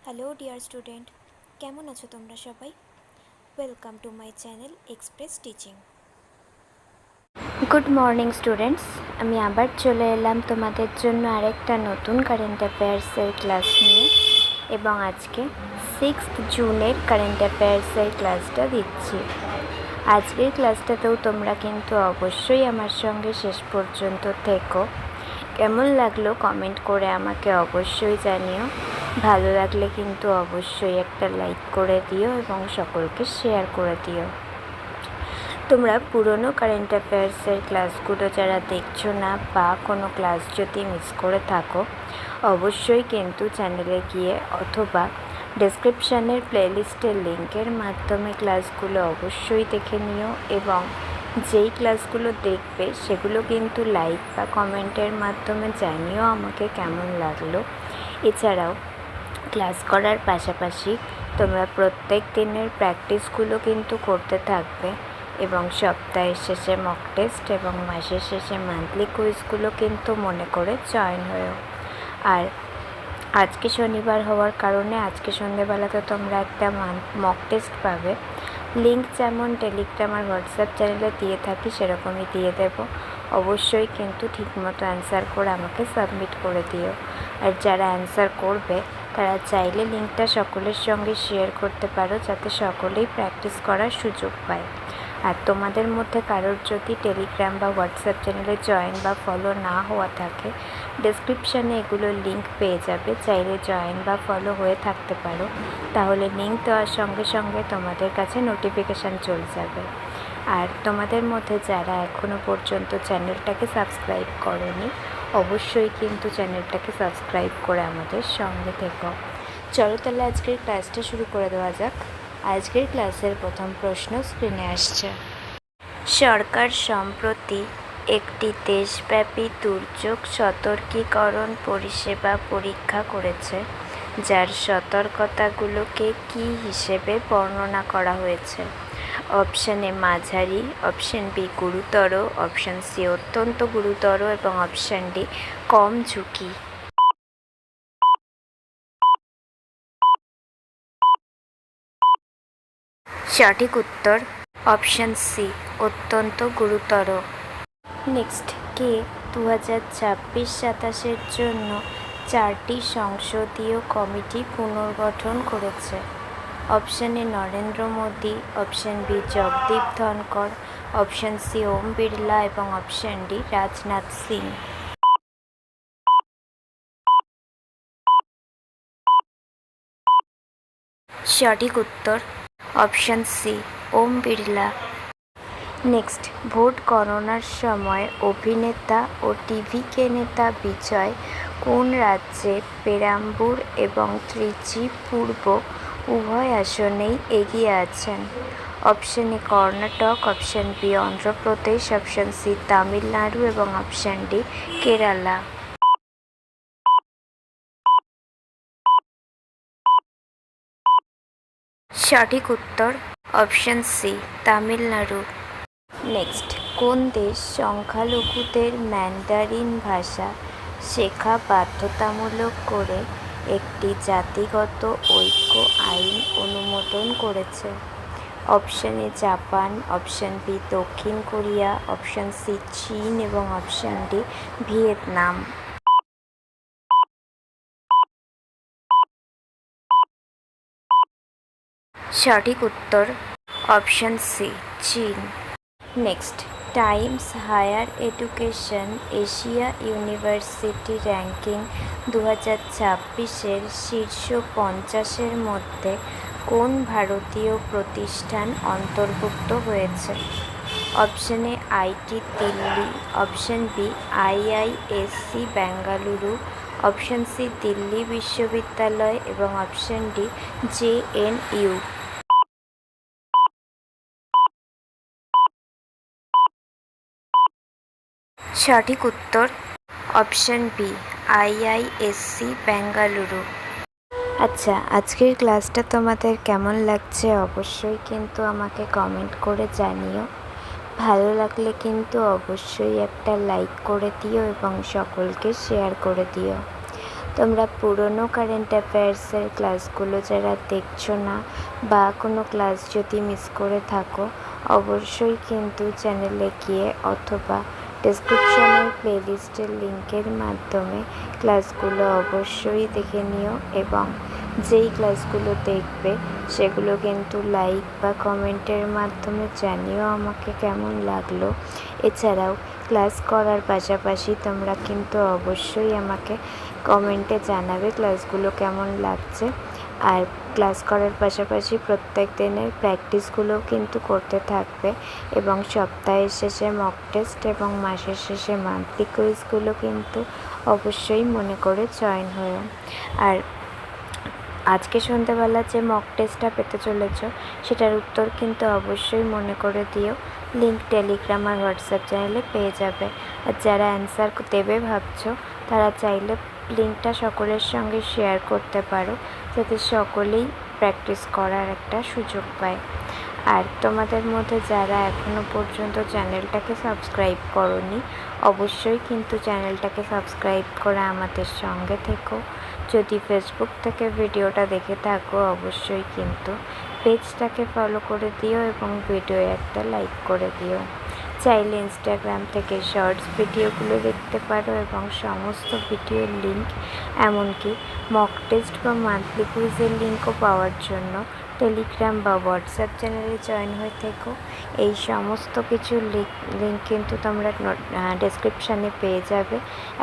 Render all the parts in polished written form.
Hello dear student, কেমন আছো তোমরা সবাই? Welcome to my channel express teaching. Good morning students, আমি আবার চলে এলাম তোমাদের জন্য আরেকটা নতুন কারেন্ট অ্যাফেয়ার্সের ক্লাস নিয়ে। এবং আজকে 6 জুনের কারেন্ট অ্যাফেয়ার্সের ক্লাসটা দিচ্ছি। আজকের ক্লাসটাতেও তোমরা কিন্তু অবশ্যই আমার সঙ্গে শেষ পর্যন্ত থেকো। কেমন লাগলো কমেন্ট করে আমাকে অবশ্যই জানিও। ভালো লাগলে কিন্তু অবশ্যই একটা লাইক করে দিও এবং সকলকে শেয়ার করে দিও। তোমরা পুরনো কারেন্ট অ্যাফেয়ার্সের ক্লাসগুলো যারা দেখছো না বা কোনো ক্লাস যদি মিস করে থাকো, অবশ্যই কিন্তু চ্যানেলে গিয়ে অথবা ডেসক্রিপশানের প্লেলিস্টের লিঙ্কের মাধ্যমে ক্লাসগুলো অবশ্যই দেখে নিও। এবং যেই ক্লাসগুলো দেখবে সেগুলো কিন্তু লাইক বা কমেন্টের মাধ্যমে জানিও আমাকে কেমন লাগলো। এছাড়াও ক্লাস করার পাশাপাশি তোমরা প্রত্যেক দিনের প্র্যাকটিসগুলো কিন্তু করতে থাকবে এবং সপ্তাহের শেষে মক টেস্ট এবং মাসের শেষে মান্থলি কুইজগুলো কিন্তু মনে করে জয়েন হয়েও। আর আজকে শনিবার হওয়ার কারণে আজকে সন্ধেবেলাতে তোমরা একটা মক টেস্ট পাবে। লিঙ্ক যেমন টেলিগ্রাম আর হোয়াটসঅ্যাপ চ্যানেলে দিয়ে থাকি সেরকমই দিয়ে দেব। অবশ্যই কিন্তু ঠিকমতো অ্যান্সার করে আমাকে সাবমিট করে দিও। আর যারা অ্যান্সার করবে তারা চাইলে লিঙ্কটা সকলের সঙ্গে শেয়ার করতে পারো, যাতে সকলেই প্র্যাকটিস করার সুযোগ পায়। আর তোমাদের মধ্যে কারোর যদি টেলিগ্রাম বা হোয়াটসঅ্যাপ চ্যানেলে জয়েন বা ফলো না হওয়া থাকে, ডেসক্রিপশানে এগুলোর লিঙ্ক পেয়ে যাবে। চাইলে জয়েন বা ফলো হয়ে থাকতে পারো, তাহলে লিঙ্ক দেওয়ার সঙ্গে সঙ্গে তোমাদের কাছে নোটিফিকেশান চলে যাবে। আর তোমাদের মধ্যে যারা এখনও পর্যন্ত চ্যানেলটাকে সাবস্ক্রাইব করোনি, অবশ্যই কিন্তু চ্যানেলটাকে সাবস্ক্রাইব করে আমাদের সঙ্গে থেকো। চলো তাহলে আজকের ক্লাসটা শুরু করে দেওয়া যাক। আজকের ক্লাসের প্রথম প্রশ্ন স্ক্রিনে আসছে। সরকার সম্প্রতি একটি দেশব্যাপী দুর্যোগ সতর্কীকরণ পরিষেবা পরীক্ষা করেছে, যার সতর্কতাগুলোকে কী হিসেবে বর্ণনা করা হয়েছে? অপশান এ মাঝারি, অপশান বি গুরুতর, অপশান সি অত্যন্ত গুরুতর এবং অপশান ডি কম ঝুঁকি। সঠিক উত্তর অপশান সি অত্যন্ত গুরুতর। নেক্সট, কে 2026-27 জন্য 4টি সংসদীয় কমিটি পুনর্গঠন করেছে? Option A Narendra Modi, option B Jagdeep Dhankhar, option C Om Birla এবং অপশান ডি রাজনাথ সিং। সঠিক উত্তর option C Om Birla. Next, vote গণনার সময় অভিনেতা ও টিভিকে নেতা বিজয় কোন রাজ্যে পেরাম্বুর এবং ত্রিচি পূর্ব উভয় আসনেই এগিয়ে আছেন? Option A Karnataka, option B Andhra Pradesh, option C Tamil Nadu এবং অপশান ডি কেরালা। সঠিক উত্তর অপশান সি তামিলনাড়ু। নেক্সট, কোন দেশ সংখ্যালঘুদের ম্যান্ডারিন ভাষা শেখা বাধ্যতামূলক করে একটি জাতিগত ঐক্য আইন অনুমোদন করেছে? Option A Japan, option B দক্ষিণ কোরিয়া, অপশান সি চীন এবং অপশান ডি ভিয়েতনাম। সঠিক উত্তর অপশান সি চীন। Next, Times Higher Education Asia University Rankings 2026-এর শীর্ষ 50-এর মধ্যে কোন ভারতীয় প্রতিষ্ঠান অন্তর্ভুক্ত হয়েছে? Option A IIT Delhi, option B IISc Bengaluru, option C Delhi বিশ্ববিদ্যালয় এবং অপশান ডি জেএনইউ। সঠিক উত্তর অপশান বি আইআইএসসি বেঙ্গালুরু। আচ্ছা, আজকের ক্লাসটা তোমাদের কেমন লাগছে অবশ্যই কিন্তু আমাকে কমেন্ট করে জানিও। ভালো লাগলে কিন্তু অবশ্যই একটা লাইক করে দিও এবং সকলকে শেয়ার করে দিও। তোমরা পুরনো কারেন্ট অ্যাফেয়ার্সের ক্লাসগুলো যারা দেখছো না বা কোনো ক্লাস যদি মিস করে থাকো, অবশ্যই কিন্তু চ্যানেলে গিয়ে অথবা ডেসক্রিপশনের প্লেলিস্টের লিঙ্কের মাধ্যমে ক্লাসগুলো অবশ্যই দেখে নিও এবং যেই ক্লাসগুলো দেখবে সেগুলো কিন্তু লাইক বা কমেন্টের মাধ্যমে জানিও আমাকে কেমন লাগলো। এছাড়াও ক্লাস করার পাশাপাশি তোমরা কিন্তু অবশ্যই আমাকে কমেন্টে জানাবে ক্লাসগুলো কেমন লাগছে। আর ক্লাস করার পাশাপাশি প্রত্যেক দিনের প্র্যাকটিসগুলোও কিন্তু করতে থাকবে এবং সপ্তাহের শেষে মক টেস্ট এবং মাসের শেষে মান্থলি কুইজগুলো কিন্তু অবশ্যই মনে করে জয়েন হয়ে। আর আজকে সন্ধ্যাবেলা যে মক টেস্টটা পেতে চলেছ সেটার উত্তর কিন্তু অবশ্যই মনে করে দিও। লিঙ্ক টেলিগ্রাম আর হোয়াটসঅ্যাপ চ্যানেলে পেয়ে যাবে। আর যারা অ্যান্সার দেবে ভাবছো তারা চাইলে লিঙ্কটা সকলের সঙ্গে শেয়ার করতে পারো, যাতে সকলেই প্র্যাকটিস করার একটা সুযোগ পায়। আর তোমাদের মধ্যে যারা এখনও পর্যন্ত চ্যানেলটাকে সাবস্ক্রাইব করোনি, অবশ্যই কিন্তু চ্যানেলটাকে সাবস্ক্রাইব করে আমাদের সঙ্গে থেকো। যদি ফেসবুক থেকে ভিডিওটা দেখে থাকো অবশ্যই কিন্তু পেজটাকে ফলো করে দিও এবং ভিডিওয়ে একটা লাইক করে দিও। চাইলে ইনস্টাগ্রাম থেকে শর্টস ভিডিওগুলো দেখতে পারো এবং সমস্ত ভিডিওর লিঙ্ক, এমনকি মক টেস্ট বা মান্থলি কুইজের লিঙ্কও পাওয়ার জন্য টেলিগ্রাম বা হোয়াটসঅ্যাপ চ্যানেলে জয়েন হয়ে থেকো। এই সমস্ত কিছু লিঙ্ক কিন্তু তোমরা ডেসক্রিপশানে পেয়ে যাবে।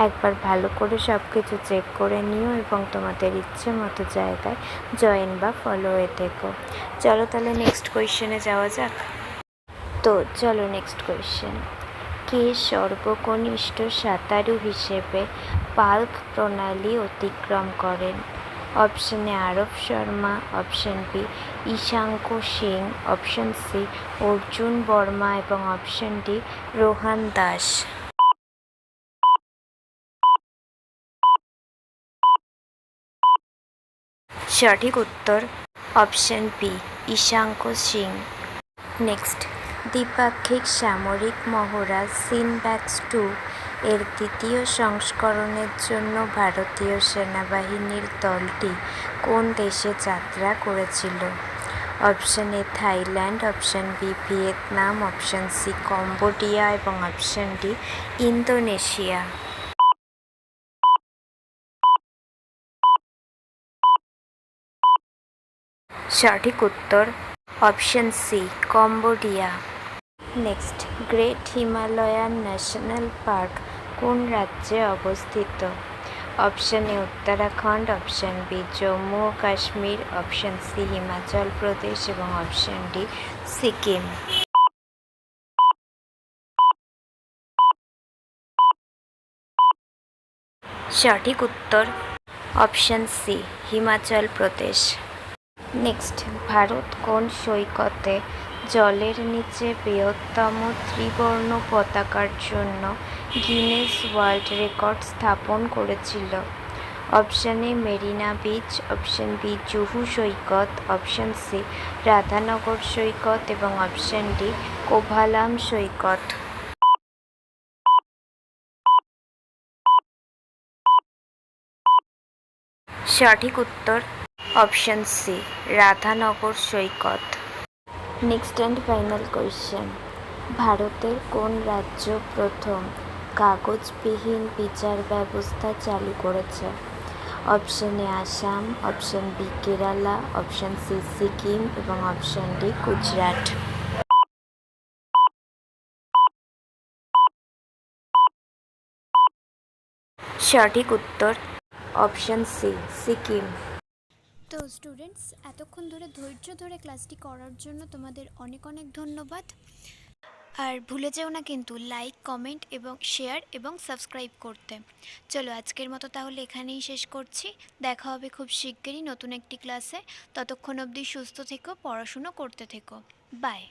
একবার ভালো করে সব কিছু চেক করে নিও এবং তোমাদের ইচ্ছে মতো জায়গায় জয়েন বা ফলো হয়ে থেকো। চলো তাহলে নেক্সট কোয়েশ্চেনে যাওয়া যাক। তো চলো নেক্সট কোয়েশ্চেন। কে সর্বকনিষ্ঠ সাঁতারু হিসেবে পাল্ক প্রণালী অতিক্রম করেন? Option A Aarav Sharma, option B Ishank Singh, option C Arjun Varma এবং অপশন ডি রোহান দাস। সঠিক উত্তর option B Ishank Singh. Next, দ্বিপাক্ষিক সামরিক মহড়া সিনব্যাক্স 2 এর দ্বিতীয় সংস্করণের জন্য ভারতীয় সেনাবাহিনীর দলটি কোন দেশে যাত্রা করেছিল? Option A Thailand, option B Vietnam, option C Cambodia এবং অপশন ডি ইন্দোনেশিয়া। সঠিক উত্তর option C Cambodia. Next, great Himalayan national park কোন রাজ্যে অবস্থিত? Option A Uttarakhand, option B Jammu ও কাশ্মীর, অপশন সি হিমাচল প্রদেশ এবং অপশন ডি সিকিম। সঠিক উত্তর option C Himachal Pradesh. Next, Bharat কোন সৈকতে জলের নিচে বৃহত্তম ত্রিবর্ণ পতাকার জন্য গিনেস ওয়ার্ল্ড রেকর্ড স্থাপন করেছিল? Option A Marina beach, option B Juhu সৈকত, অপশন সি রাধানগর সৈকত এবং অপশন ডি কোভালাম সৈকত। সঠিক উত্তর অপশন সি রাধানগর সৈকত। Next and final question. ভারতের কোন রাজ্য প্রথম কাগজবিহীন বিচার ব্যবস্থা চালু করেছে? Option A Assam, option B Kerala, option C Sikkim এবং অপশন ডি গুজরাট। সঠিক উত্তর অপশন সি সিকিম। তো স্টুডেন্টস, এতক্ষণ ধরে ধৈর্য ধরে ক্লাসটি করার জন্য তোমাদের অনেক অনেক ধন্যবাদ। আর ভুলে যেও না কিন্তু লাইক, কমেন্ট এবং শেয়ার এবং সাবস্ক্রাইব করতে। চলো আজকের মতো তাহলে এখানেই শেষ করছি। দেখা হবে খুব শিগগিরই নতুন একটি ক্লাসে। ততক্ষণ অবধি সুস্থ থেকো, পড়াশুনো করতে থেকো। বাই।